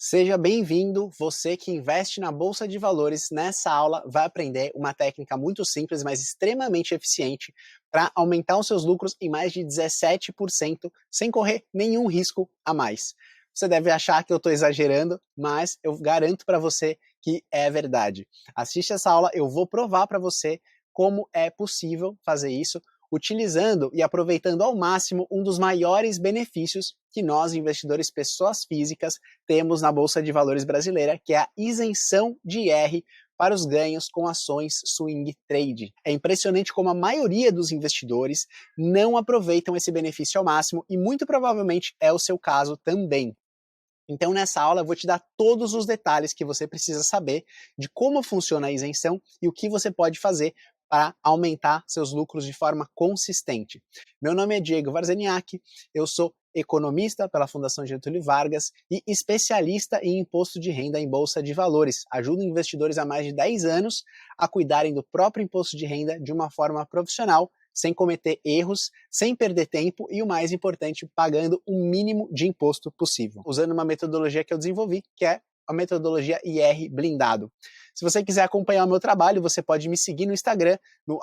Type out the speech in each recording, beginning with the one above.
Seja bem-vindo, você que investe na Bolsa de Valores. Nessa aula vai aprender uma técnica muito simples, mas extremamente eficiente para aumentar os seus lucros em mais de 17% sem correr nenhum risco a mais. Você deve achar que eu estou exagerando, mas eu garanto para você que é verdade. Assiste essa aula, eu vou provar para você como é possível fazer isso utilizando e aproveitando ao máximo um dos maiores benefícios que nós, investidores pessoas físicas, temos na Bolsa de Valores brasileira, que é a isenção de IR para os ganhos com ações swing trade. É impressionante como a maioria dos investidores não aproveitam esse benefício ao máximo e muito provavelmente é o seu caso também. Então, nessa aula, eu vou te dar todos os detalhes que você precisa saber de como funciona a isenção e o que você pode fazer para aumentar seus lucros de forma consistente. Meu nome é Diego Varzeniak, eu sou economista pela Fundação Getúlio Vargas e especialista em imposto de renda em bolsa de valores. Ajudo investidores há mais de 10 anos a cuidarem do próprio imposto de renda de uma forma profissional, sem cometer erros, sem perder tempo e, o mais importante, pagando o mínimo de imposto possível, usando uma metodologia que eu desenvolvi, que é a metodologia IR blindado. Se você quiser acompanhar o meu trabalho, você pode me seguir no Instagram, no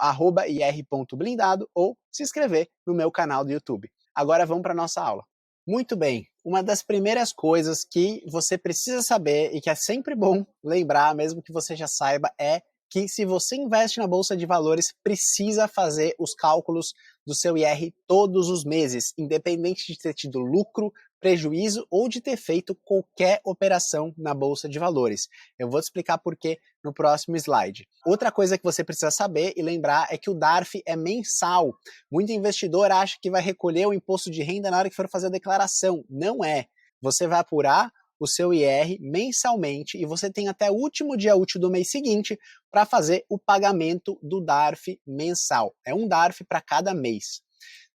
@ir.blindado, ou se inscrever no meu canal do YouTube. Agora vamos para a nossa aula. Muito bem, uma das primeiras coisas que você precisa saber e que é sempre bom lembrar, mesmo que você já saiba, é que se você investe na Bolsa de Valores, precisa fazer os cálculos do seu IR todos os meses, independente de ter tido lucro, prejuízo ou de ter feito qualquer operação na Bolsa de Valores. Eu vou te explicar por quê no próximo slide. Outra coisa que você precisa saber e lembrar é que o DARF é mensal. Muito investidor acha que vai recolher o imposto de renda na hora que for fazer a declaração. Não é. Você vai apurar o seu IR mensalmente e você tem até o último dia útil do mês seguinte para fazer o pagamento do DARF mensal. É um DARF para cada mês.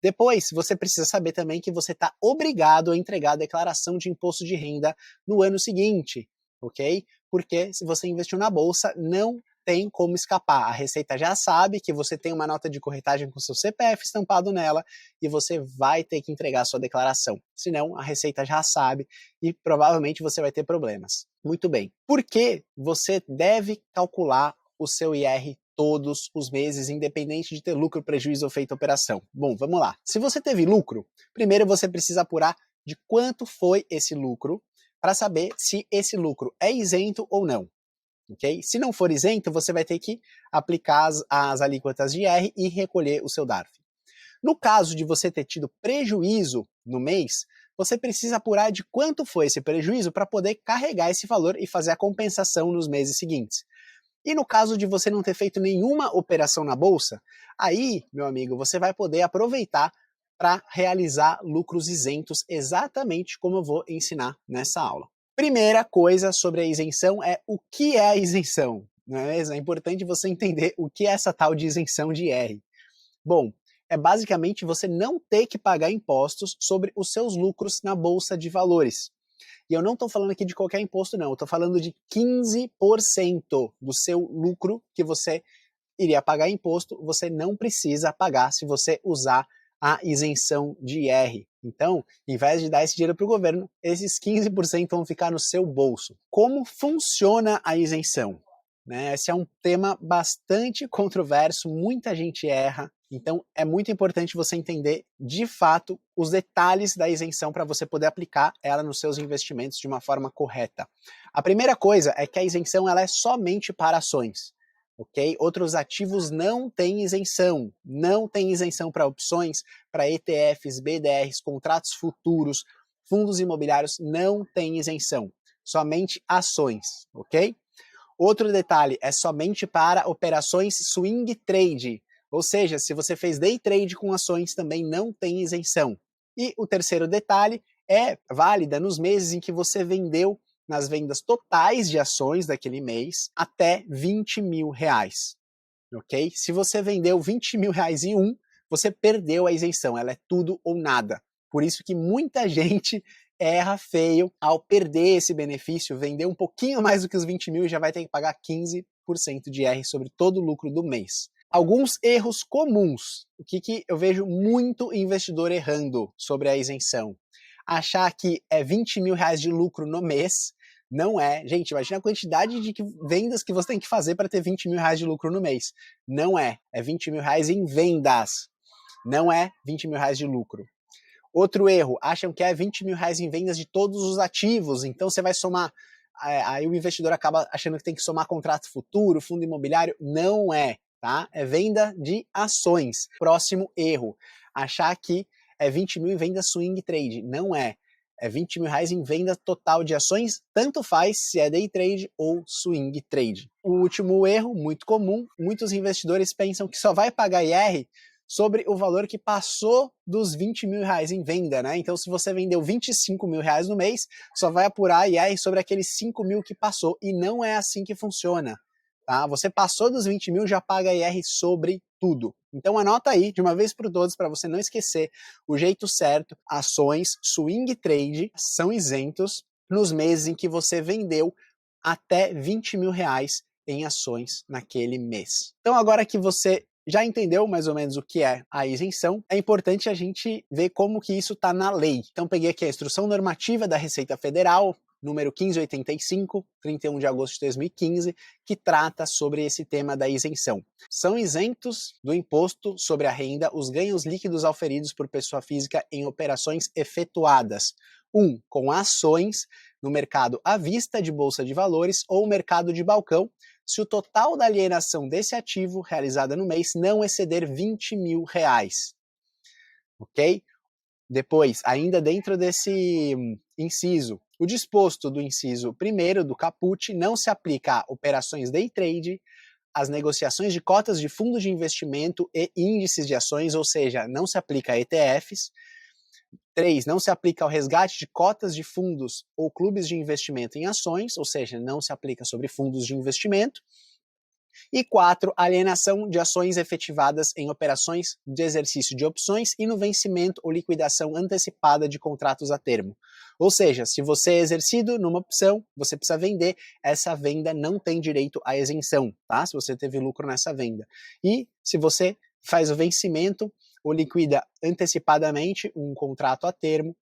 Depois, você precisa saber também que você está obrigado a entregar a declaração de imposto de renda no ano seguinte, ok? Porque se você investiu na bolsa, não tem como escapar. A Receita já sabe que você tem uma nota de corretagem com seu CPF estampado nela e você vai ter que entregar a sua declaração. Senão, a Receita já sabe e provavelmente você vai ter problemas. Muito bem. Por que você deve calcular o seu IR todos os meses, independente de ter lucro, prejuízo ou feita operação? Bom, vamos lá. Se você teve lucro, primeiro você precisa apurar de quanto foi esse lucro para saber se esse lucro é isento ou não. Okay? Se não for isento, você vai ter que aplicar as alíquotas de IR e recolher o seu DARF. No caso de você ter tido prejuízo no mês, você precisa apurar de quanto foi esse prejuízo para poder carregar esse valor e fazer a compensação nos meses seguintes. E no caso de você não ter feito nenhuma operação na bolsa, aí, meu amigo, você vai poder aproveitar para realizar lucros isentos, exatamente como eu vou ensinar nessa aula. Primeira coisa sobre a isenção é o que é a isenção, não é mesmo? É importante você entender o que é essa tal de isenção de IR. Bom, é basicamente você não ter que pagar impostos sobre os seus lucros na Bolsa de Valores. E eu não estou falando aqui de qualquer imposto, não. Eu estou falando de 15% do seu lucro que você iria pagar imposto, você não precisa pagar se você usar a isenção de IR. Então, em vez de dar esse dinheiro para o governo, esses 15% vão ficar no seu bolso. Como funciona a isenção? Esse é um tema bastante controverso, muita gente erra, então é muito importante você entender de fato os detalhes da isenção para você poder aplicar ela nos seus investimentos de uma forma correta. A primeira coisa é que a isenção ela é somente para ações, ok? Outros ativos não têm isenção para opções, para ETFs, BDRs, contratos futuros, fundos imobiliários, não tem isenção, somente ações, ok? Outro detalhe, é somente para operações swing trade, ou seja, se você fez day trade com ações também não tem isenção. E o terceiro detalhe é válida nos meses em que você vendeu nas vendas totais de ações daquele mês até 20 mil reais, ok? Se você vendeu 20 mil reais em um, você perdeu a isenção, ela é tudo ou nada. Por isso que muita gente erra feio ao perder esse benefício, vender um pouquinho mais do que os 20 mil e já vai ter que pagar 15% de IR sobre todo o lucro do mês. Alguns erros comuns. O que eu vejo muito investidor errando sobre a isenção? Achar que é 20 mil reais de lucro no mês, Não é. Gente, imagina a quantidade de vendas que você tem que fazer para ter 20 mil reais de lucro no mês. Não é. É 20 mil reais em vendas. Não é 20 mil reais de lucro. Outro erro, acham que é 20 mil reais em vendas de todos os ativos, então você vai somar, aí o investidor acaba achando que tem que somar contrato futuro, fundo imobiliário, não é, tá? É venda de ações. Próximo erro, achar que é 20 mil em venda swing trade, não é. É 20 mil reais em venda total de ações, tanto faz se é day trade ou swing trade. O último erro, muito comum, muitos investidores pensam que só vai pagar IR sobre o valor que passou dos 20 mil reais em venda, né? Então, se você vendeu 25 mil reais no mês, só vai apurar IR sobre aqueles 5 mil que passou. E não é assim que funciona, tá? Você passou dos 20 mil, já paga IR sobre tudo. Então, anota aí, de uma vez por todas, para você não esquecer o jeito certo. Ações, swing trade, são isentos nos meses em que você vendeu até 20 mil reais em ações naquele mês. Então, agora que você já entendeu mais ou menos o que é a isenção, é importante a gente ver como que isso está na lei. Então peguei aqui a Instrução Normativa da Receita Federal, número 1585, 31 de agosto de 2015, que trata sobre esse tema da isenção. São isentos do imposto sobre a renda os ganhos líquidos auferidos por pessoa física em operações efetuadas. 1. Com ações no mercado à vista de bolsa de valores ou mercado de balcão, se o total da alienação desse ativo realizada no mês não exceder 20 mil reais. Ok? Depois, ainda dentro desse inciso, o disposto do inciso 1º do caput não se aplica a operações day trade, as negociações de cotas de fundos de investimento e índices de ações, ou seja, não se aplica a ETFs. 3. Não se aplica ao resgate de cotas de fundos ou clubes de investimento em ações, ou seja, não se aplica sobre fundos de investimento. E 4. Alienação de ações efetivadas em operações de exercício de opções e no vencimento ou liquidação antecipada de contratos a termo. Ou seja, se você é exercido numa opção, você precisa vender, essa venda não tem direito à isenção, tá? Se você teve lucro nessa venda. E se você faz o vencimento ou liquida antecipadamente um contrato a termo,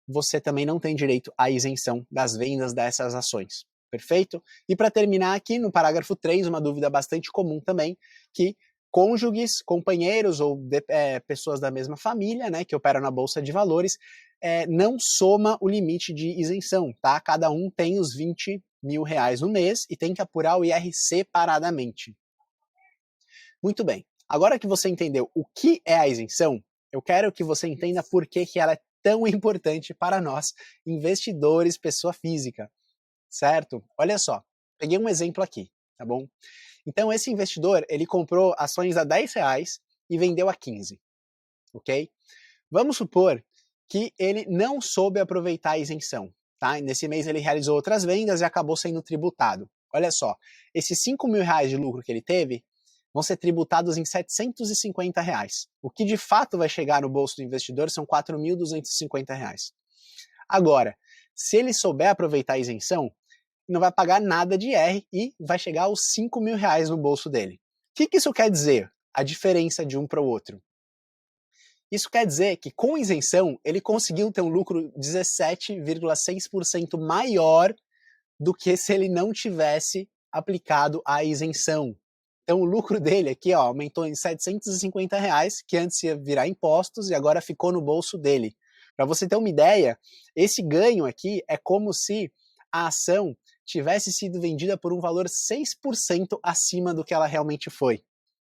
você também não tem direito à isenção das vendas dessas ações. Perfeito? E para terminar aqui, no parágrafo 3, uma dúvida bastante comum também, que cônjuges, companheiros ou pessoas da mesma família, né, que operam na Bolsa de Valores, não soma o limite de isenção, tá? Cada um tem os 20 mil reais no mês e tem que apurar o IR separadamente. Muito bem. Agora que você entendeu o que é a isenção, eu quero que você entenda por que ela é tão importante para nós, investidores, pessoa física, certo? Olha só, peguei um exemplo aqui, tá bom? Então esse investidor, ele comprou ações a 10 reais e vendeu a 15, ok? Vamos supor que ele não soube aproveitar a isenção, tá? Nesse mês ele realizou outras vendas e acabou sendo tributado. Olha só, esses 5 mil reais de lucro que ele teve vão ser tributados em 750 reais. O que de fato vai chegar no bolso do investidor são 4.250 reais. Agora, se ele souber aproveitar a isenção, não vai pagar nada de IR e vai chegar aos 5 mil reais no bolso dele. O que isso quer dizer? A diferença de um para o outro. Isso quer dizer que com isenção ele conseguiu ter um lucro 17,6% maior do que se ele não tivesse aplicado a isenção. Então o lucro dele aqui aumentou em 750 reais, que antes ia virar impostos e agora ficou no bolso dele. Para você ter uma ideia, esse ganho aqui é como se a ação tivesse sido vendida por um valor 6% acima do que ela realmente foi.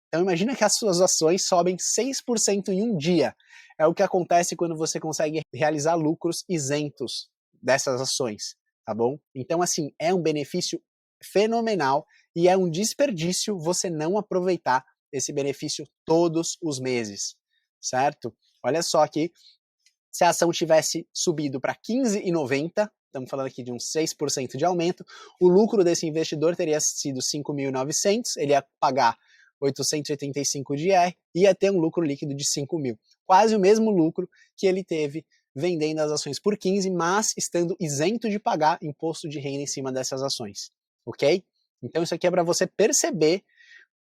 Então imagina que as suas ações sobem 6% em um dia. É o que acontece quando você consegue realizar lucros isentos dessas ações, tá bom? Então assim, é um benefício fenomenal e é um desperdício você não aproveitar esse benefício todos os meses, certo? Olha só aqui, se a ação tivesse subido para 15,90, estamos falando aqui de uns 6% de aumento, o lucro desse investidor teria sido 5.900, ele ia pagar 885 de IR e ia ter um lucro líquido de 5 mil. Quase o mesmo lucro que ele teve vendendo as ações por 15, mas estando isento de pagar imposto de renda em cima dessas ações. Ok? Então isso aqui é para você perceber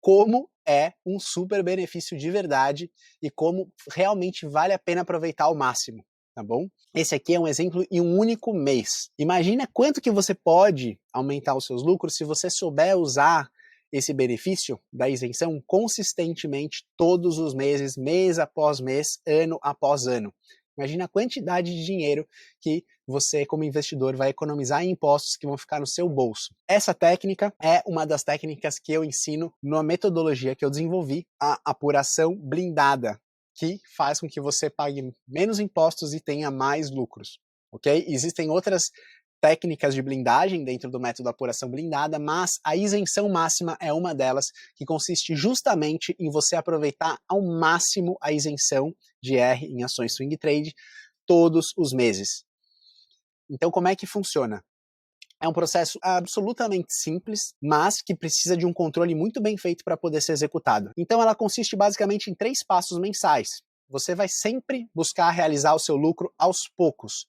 como é um super benefício de verdade e como realmente vale a pena aproveitar ao máximo. tá bom? Esse aqui é um exemplo em um único mês. Imagina quanto que você pode aumentar os seus lucros se você souber usar esse benefício da isenção consistentemente todos os meses, mês após mês, ano após ano. Imagina a quantidade de dinheiro que você, como investidor, vai economizar em impostos que vão ficar no seu bolso. Essa técnica é uma das técnicas que eu ensino na metodologia que eu desenvolvi, a apuração blindada, que faz com que você pague menos impostos e tenha mais lucros, ok? Existem outras técnicas de blindagem dentro do método apuração blindada, mas a isenção máxima é uma delas, que consiste justamente em você aproveitar ao máximo a isenção de R em ações swing trade todos os meses. Então, como é que funciona? É um processo absolutamente simples, mas que precisa de um controle muito bem feito para poder ser executado. Então, ela consiste basicamente em 3 passos mensais. Você vai sempre buscar realizar o seu lucro aos poucos.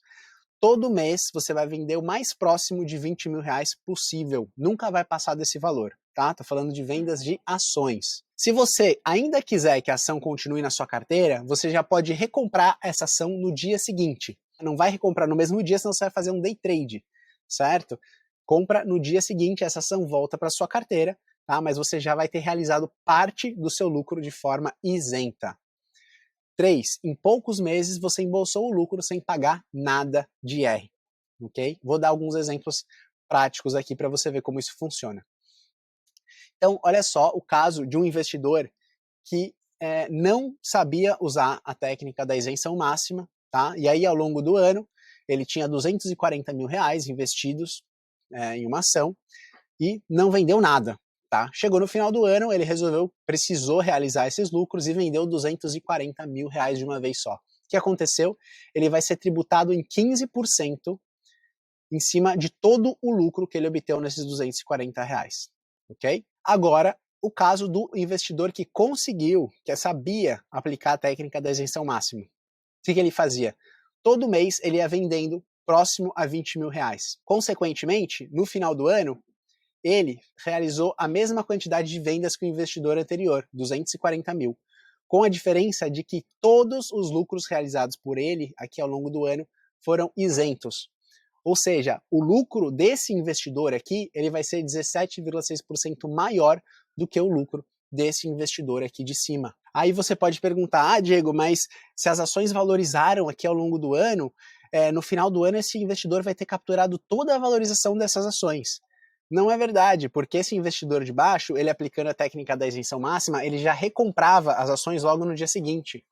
Todo mês você vai vender o mais próximo de 20 mil reais possível. Nunca vai passar desse valor, tá? Tô falando de vendas de ações. Se você ainda quiser que a ação continue na sua carteira, você já pode recomprar essa ação no dia seguinte. Não vai recomprar no mesmo dia, senão você vai fazer um day trade, certo? Compra no dia seguinte, essa ação volta para sua carteira, tá? Mas você já vai ter realizado parte do seu lucro de forma isenta. 3. Em poucos meses você embolsou o lucro sem pagar nada de IR, ok? Vou dar alguns exemplos práticos aqui para você ver como isso funciona. Então, olha só o caso de um investidor que não sabia usar a técnica da isenção máxima, tá? E aí, ao longo do ano, ele tinha 240 mil reais investidos em uma ação e não vendeu nada. Tá? Chegou no final do ano, ele precisou realizar esses lucros e vendeu 240 mil reais de uma vez só. O que aconteceu? Ele vai ser tributado em 15% em cima de todo o lucro que ele obteve nesses 240 reais. Ok? Agora, o caso do investidor que conseguiu, que sabia aplicar a técnica da isenção máxima. O que ele fazia? Todo mês ele ia vendendo próximo a 20 mil reais. Consequentemente, no final do ano, ele realizou a mesma quantidade de vendas que o investidor anterior, 240 mil, com a diferença de que todos os lucros realizados por ele aqui ao longo do ano foram isentos. Ou seja, o lucro desse investidor aqui, ele vai ser 17,6% maior do que o lucro desse investidor aqui de cima. Aí você pode perguntar, Diego, mas se as ações valorizaram aqui ao longo do ano, no final do ano esse investidor vai ter capturado toda a valorização dessas ações. Não é verdade, porque esse investidor de baixo, ele aplicando a técnica da isenção máxima, ele já recomprava as ações logo no dia seguinte.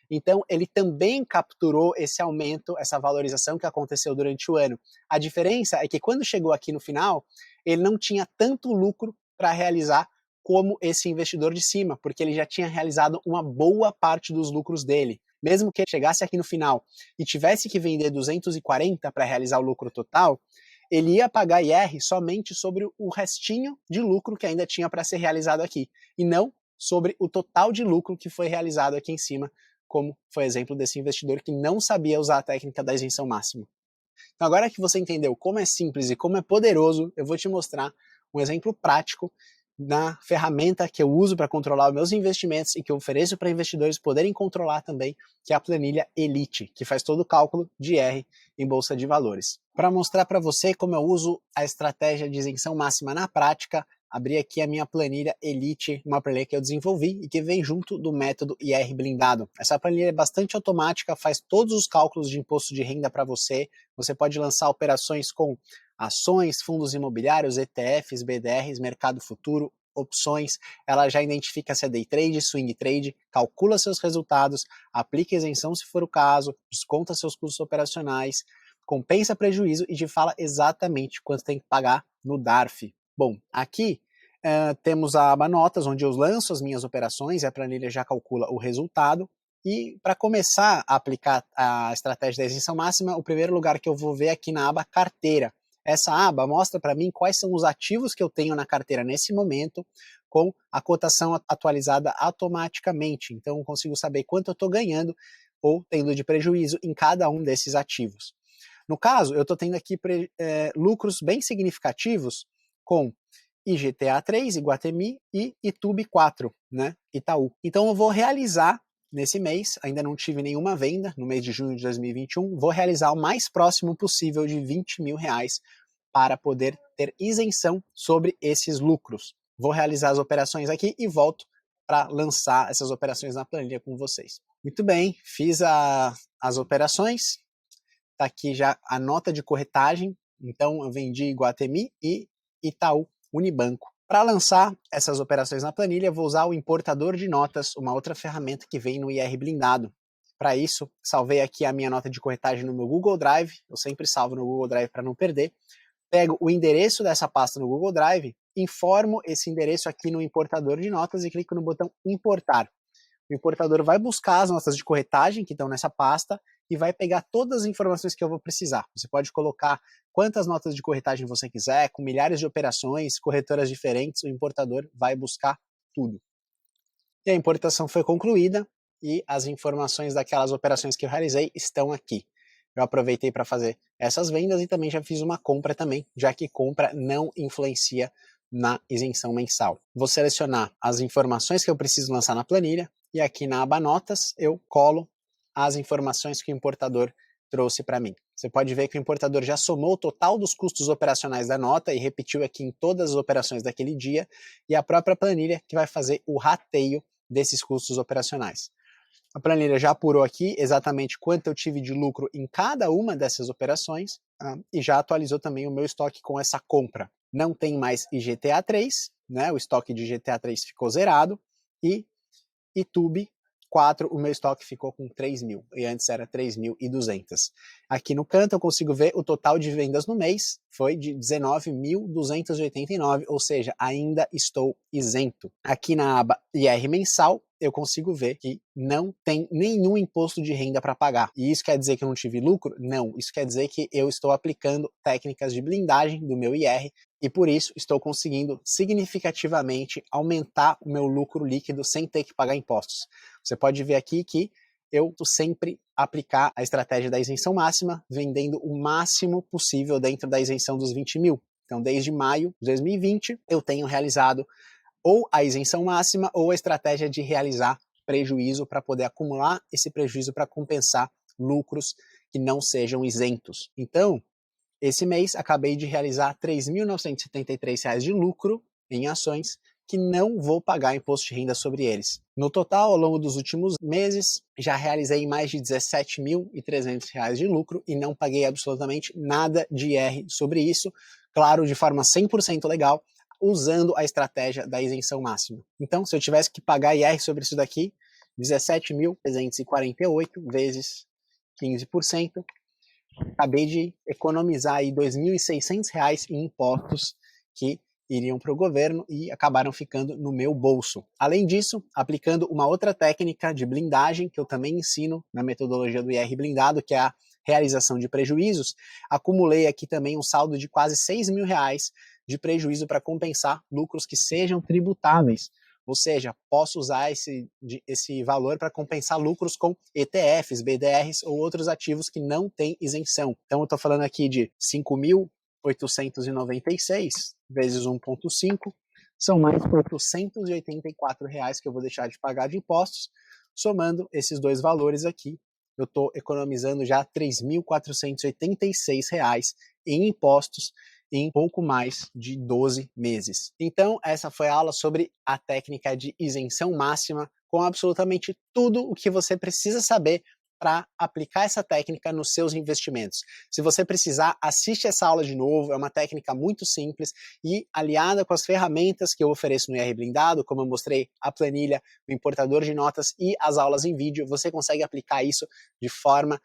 Então, ele também capturou esse aumento, essa valorização que aconteceu durante o ano. A diferença é que quando chegou aqui no final, ele não tinha tanto lucro para realizar como esse investidor de cima, porque ele já tinha realizado uma boa parte dos lucros dele. Mesmo que ele chegasse aqui no final e tivesse que vender 240 para realizar o lucro total, ele ia pagar IR somente sobre o restinho de lucro que ainda tinha para ser realizado aqui, e não sobre o total de lucro que foi realizado aqui em cima, como foi exemplo desse investidor que não sabia usar a técnica da isenção máxima. Então, agora que você entendeu como é simples e como é poderoso, eu vou te mostrar um exemplo prático na ferramenta que eu uso para controlar os meus investimentos e que eu ofereço para investidores poderem controlar também, que é a planilha Elite, que faz todo o cálculo de R em bolsa de valores. Para mostrar para você como eu uso a estratégia de isenção máxima na prática, abri aqui a minha planilha Elite, uma planilha que eu desenvolvi e que vem junto do método IR blindado. Essa planilha é bastante automática, faz todos os cálculos de imposto de renda para você. Você pode lançar operações com ações, fundos imobiliários, ETFs, BDRs, mercado futuro, opções. Ela já identifica se é day trade, swing trade, calcula seus resultados, aplica isenção se for o caso, desconta seus custos operacionais, compensa prejuízo e te fala exatamente quanto tem que pagar no DARF. Bom, aqui temos a aba notas, onde eu lanço as minhas operações e a planilha já calcula o resultado. E para começar a aplicar a estratégia da isenção máxima, o primeiro lugar que eu vou ver é aqui na aba carteira. Essa aba mostra para mim quais são os ativos que eu tenho na carteira nesse momento, com a cotação atualizada automaticamente. Então eu consigo saber quanto eu estou ganhando ou tendo de prejuízo em cada um desses ativos. No caso, eu estou tendo aqui lucros bem significativos com IGTA 3, Iguatemi e Itube 4, né, Itaú. Então eu vou realizar nesse mês, ainda não tive nenhuma venda no mês de junho de 2021, vou realizar o mais próximo possível de R$20 mil para poder ter isenção sobre esses lucros. Vou realizar as operações aqui e volto para lançar essas operações na planilha com vocês. Muito bem, fiz as operações, está aqui já a nota de corretagem, então eu vendi Iguatemi e Itaú Unibanco. Para lançar essas operações na planilha, vou usar o importador de notas, uma outra ferramenta que vem no IR Blindado. Para isso, salvei aqui a minha nota de corretagem no meu Google Drive, eu sempre salvo no Google Drive para não perder. Pego o endereço dessa pasta no Google Drive, informo esse endereço aqui no importador de notas e clico no botão importar. O importador vai buscar as notas de corretagem que estão nessa pasta e vai pegar todas as informações que eu vou precisar. Você pode colocar quantas notas de corretagem você quiser, com milhares de operações, corretoras diferentes, o importador vai buscar tudo. E a importação foi concluída e as informações daquelas operações que eu realizei estão aqui. Eu aproveitei para fazer essas vendas e também já fiz uma compra também, já que compra não influencia na isenção mensal. Vou selecionar as informações que eu preciso lançar na planilha e aqui na aba notas eu colo as informações que o importador trouxe para mim. Você pode ver que o importador já somou o total dos custos operacionais da nota e repetiu aqui em todas as operações daquele dia e a própria planilha que vai fazer o rateio desses custos operacionais. A planilha já apurou aqui exatamente quanto eu tive de lucro em cada uma dessas operações e já atualizou também o meu estoque com essa compra. Não tem mais IGTA 3, né? O estoque de IGTA 3 ficou zerado e Itube 4, o meu estoque ficou com 3 mil, e antes era 3.200. Aqui no canto eu consigo ver o total de vendas no mês, foi de 19.289, ou seja, ainda estou isento. Aqui na aba IR mensal, eu consigo ver que não tem nenhum imposto de renda para pagar. E isso quer dizer que eu não tive lucro? Não, isso quer dizer que eu estou aplicando técnicas de blindagem do meu IR e por isso estou conseguindo significativamente aumentar o meu lucro líquido sem ter que pagar impostos. Você pode ver aqui que eu sempre aplicar a estratégia da isenção máxima, vendendo o máximo possível dentro da isenção dos 20 mil. Então, desde maio de 2020, eu tenho realizado ou a isenção máxima ou a estratégia de realizar prejuízo para poder acumular esse prejuízo para compensar lucros que não sejam isentos. Então, esse mês acabei de realizar R$ 3.973 de lucro em ações que não vou pagar imposto de renda sobre eles. No total, ao longo dos últimos meses, já realizei mais de R$ 17.300 de lucro e não paguei absolutamente nada de IR sobre isso, claro, de forma 100% legal, usando a estratégia da isenção máxima. Então, se eu tivesse que pagar IR sobre isso daqui, 17.348 vezes 15%, acabei de economizar aí R$ 2.600 em impostos que iriam para o governo e acabaram ficando no meu bolso. Além disso, aplicando uma outra técnica de blindagem que eu também ensino na metodologia do IR blindado, que é a realização de prejuízos, acumulei aqui também um saldo de quase R$ 6 mil de prejuízo para compensar lucros que sejam tributáveis. Ou seja, posso usar esse valor para compensar lucros com ETFs, BDRs ou outros ativos que não têm isenção. Então eu estou falando aqui de 5.896 vezes 1,5, são mais R$ 484 que eu vou deixar de pagar de impostos. Somando esses dois valores aqui, eu estou economizando já R$ 3.486 em impostos em pouco mais de 12 meses. Então, essa foi a aula sobre a técnica de isenção máxima, com absolutamente tudo o que você precisa saber para aplicar essa técnica nos seus investimentos. Se você precisar, assiste essa aula de novo, é uma técnica muito simples e aliada com as ferramentas que eu ofereço no IR Blindado, como eu mostrei a planilha, o importador de notas e as aulas em vídeo, você consegue aplicar isso de forma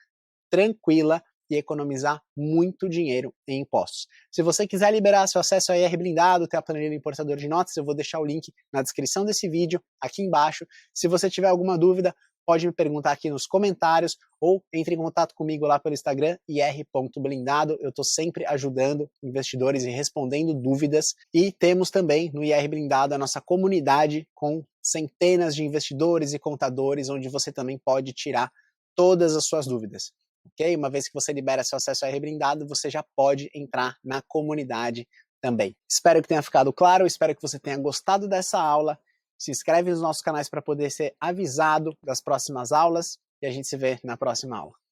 tranquila e economizar muito dinheiro em impostos. Se você quiser liberar seu acesso a IR Blindado, ter a planilha do importador de notas, eu vou deixar o link na descrição desse vídeo, aqui embaixo. Se você tiver alguma dúvida, pode me perguntar aqui nos comentários ou entre em contato comigo lá pelo Instagram, ir.blindado. Eu estou sempre ajudando investidores e respondendo dúvidas. E temos também no IR Blindado a nossa comunidade com centenas de investidores e contadores, onde você também pode tirar todas as suas dúvidas. Ok? Uma vez que você libera seu acesso a IR Blindado, você já pode entrar na comunidade também. Espero que tenha ficado claro, espero que você tenha gostado dessa aula Se inscreve nos nossos canais para poder ser avisado das próximas aulas e a gente se vê na próxima aula.